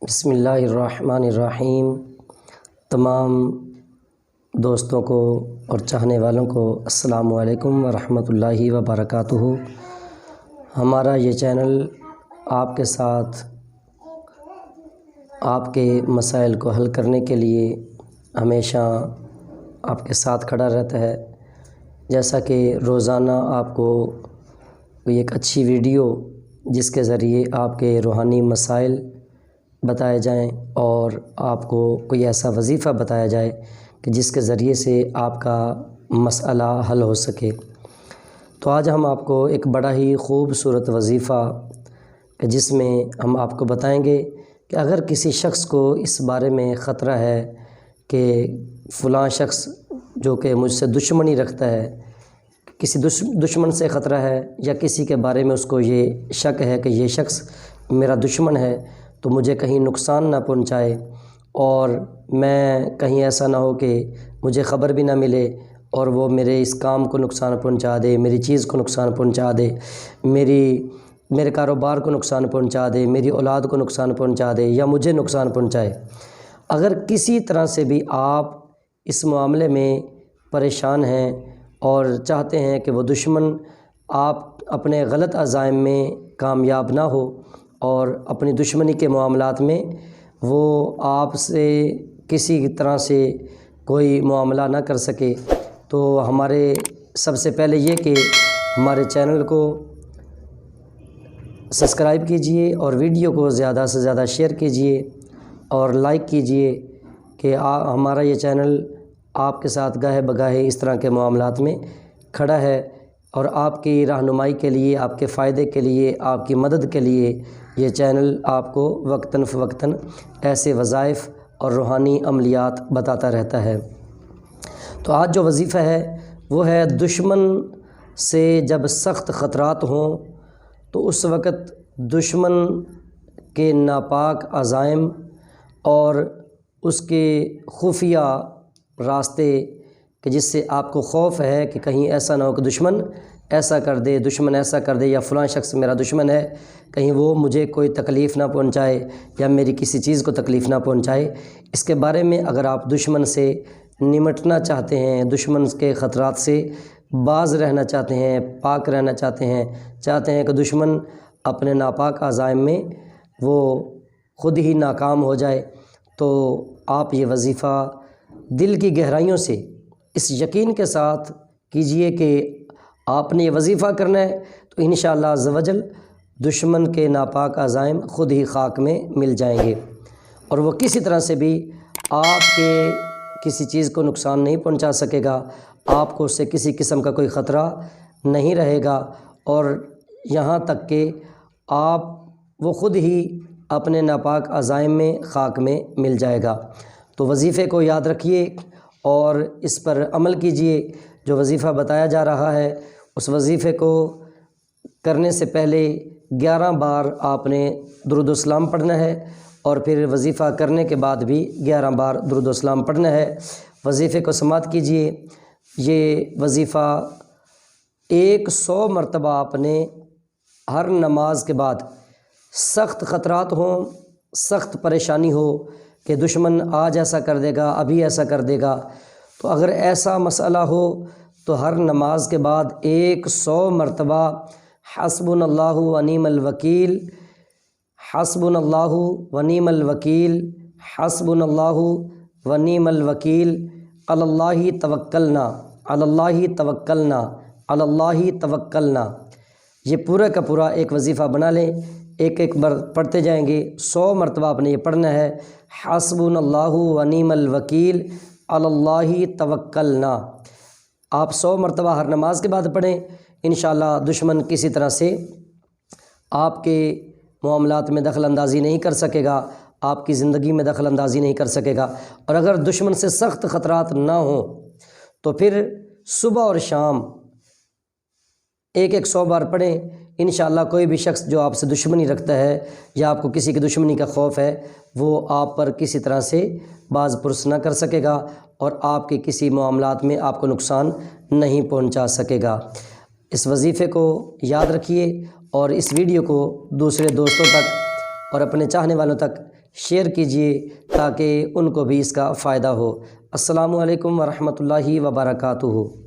بسم اللہ الرحمن الرحیم۔ تمام دوستوں کو اور چاہنے والوں کو السلام علیکم ورحمۃ اللہ وبرکاتہ۔ ہمارا یہ چینل آپ کے ساتھ آپ کے مسائل کو حل کرنے کے لیے ہمیشہ آپ کے ساتھ کھڑا رہتا ہے۔ جیسا کہ روزانہ آپ کو ایک اچھی ویڈیو جس کے ذریعے آپ کے روحانی مسائل بتائے جائیں اور آپ کو کوئی ایسا وظیفہ بتایا جائے کہ جس کے ذریعے سے آپ کا مسئلہ حل ہو سکے۔ تو آج ہم آپ کو ایک بڑا ہی خوبصورت وظیفہ کہ جس میں ہم آپ کو بتائیں گے کہ اگر کسی شخص کو اس بارے میں خطرہ ہے کہ فلاں شخص جو کہ مجھ سے دشمنی رکھتا ہے، کسی دشمن سے خطرہ ہے، یا کسی کے بارے میں اس کو یہ شک ہے کہ یہ شخص میرا دشمن ہے تو مجھے کہیں نقصان نہ پہنچائے، اور میں کہیں ایسا نہ ہو کہ مجھے خبر بھی نہ ملے اور وہ میرے اس کام کو نقصان پہنچا دے، میری چیز کو نقصان پہنچا دے، میرے کاروبار کو نقصان پہنچا دے، میری اولاد کو نقصان پہنچا دے، یا مجھے نقصان پہنچائے۔ اگر کسی طرح سے بھی آپ اس معاملے میں پریشان ہیں اور چاہتے ہیں کہ وہ دشمن آپ اپنے غلط عزائم میں کامیاب نہ ہو اور اپنی دشمنی کے معاملات میں وہ آپ سے کسی طرح سے کوئی معاملہ نہ کر سکے، تو ہمارے سب سے پہلے یہ کہ ہمارے چینل کو سبسکرائب کیجئے اور ویڈیو کو زیادہ سے زیادہ شیئر کیجئے اور لائک کیجئے کہ ہمارا یہ چینل آپ کے ساتھ گاہے بگاہے اس طرح کے معاملات میں کھڑا ہے، اور آپ کی رہنمائی کے لیے، آپ کے فائدے کے لیے، آپ کی مدد کے لیے یہ چینل آپ کو وقتاً فوقتاً ایسے وظائف اور روحانی عملیات بتاتا رہتا ہے۔ تو آج جو وظیفہ ہے وہ ہے دشمن سے جب سخت خطرات ہوں تو اس وقت دشمن کے ناپاک عزائم اور اس کے خفیہ راستے کہ جس سے آپ کو خوف ہے کہ کہیں ایسا نہ ہو کہ دشمن ایسا کر دے، دشمن ایسا کر دے، یا فلاں شخص میرا دشمن ہے، کہیں وہ مجھے کوئی تکلیف نہ پہنچائے یا میری کسی چیز کو تکلیف نہ پہنچائے۔ اس کے بارے میں اگر آپ دشمن سے نمٹنا چاہتے ہیں، دشمن کے خطرات سے باز رہنا چاہتے ہیں، پاک رہنا چاہتے ہیں کہ دشمن اپنے ناپاک عزائم میں وہ خود ہی ناکام ہو جائے، تو آپ یہ وظیفہ دل کی گہرائیوں سے اس یقین کے ساتھ کیجئے کہ آپ نے یہ وظیفہ کرنا ہے تو انشاءاللہ عز و جل دشمن کے ناپاک عزائم خود ہی خاک میں مل جائیں گے، اور وہ کسی طرح سے بھی آپ کے کسی چیز کو نقصان نہیں پہنچا سکے گا، آپ کو اس سے کسی قسم کا کوئی خطرہ نہیں رہے گا، اور یہاں تک کہ وہ خود ہی اپنے ناپاک عزائم میں خاک میں مل جائے گا۔ تو وظیفے کو یاد رکھیے اور اس پر عمل کیجئے۔ جو وظیفہ بتایا جا رہا ہے اس وظیفے کو کرنے سے پہلے 11 بار آپ نے درود و سلام پڑھنا ہے، اور پھر وظیفہ کرنے کے بعد بھی 11 بار درود و سلام پڑھنا ہے۔ وظیفے کو سماعت کیجئے۔ یہ وظیفہ 100 مرتبہ آپ نے ہر نماز کے بعد، سخت خطرات ہوں، سخت پریشانی ہو کہ دشمن آج ایسا کر دے گا، ابھی ایسا کر دے گا، تو اگر ایسا مسئلہ ہو تو ہر نماز کے بعد 100 مرتبہ حسبنا اللہ و نعم الوکیل، حسبنا اللہ و نعم الوکیل، حسبنا اللہ و نعم الوکیل، علی اللہ توکلنا، علی اللہ توکلنا، علی اللہ توکلنا، یہ پورا کا پورا ایک وظیفہ بنا لیں۔ ایک بار پڑھتے جائیں گے، 100 مرتبہ آپ نے یہ پڑھنا ہے، حسبنا اللہ و نعم الوکیل، علی اللہ توکلنا۔ آپ 100 مرتبہ ہر نماز کے بعد پڑھیں، انشاءاللہ دشمن کسی طرح سے آپ کے معاملات میں دخل اندازی نہیں کر سکے گا، آپ کی زندگی میں دخل اندازی نہیں کر سکے گا۔ اور اگر دشمن سے سخت خطرات نہ ہوں تو پھر صبح اور شام 100 بار پڑھیں، انشاءاللہ کوئی بھی شخص جو آپ سے دشمنی رکھتا ہے یا آپ کو کسی کی دشمنی کا خوف ہے وہ آپ پر کسی طرح سے باز پرس نہ کر سکے گا، اور آپ کے کسی معاملات میں آپ کو نقصان نہیں پہنچا سکے گا۔ اس وظیفے کو یاد رکھیے اور اس ویڈیو کو دوسرے دوستوں تک اور اپنے چاہنے والوں تک شیئر کیجیے تاکہ ان کو بھی اس کا فائدہ ہو۔ السلام علیکم ورحمۃ اللہ وبرکاتہ۔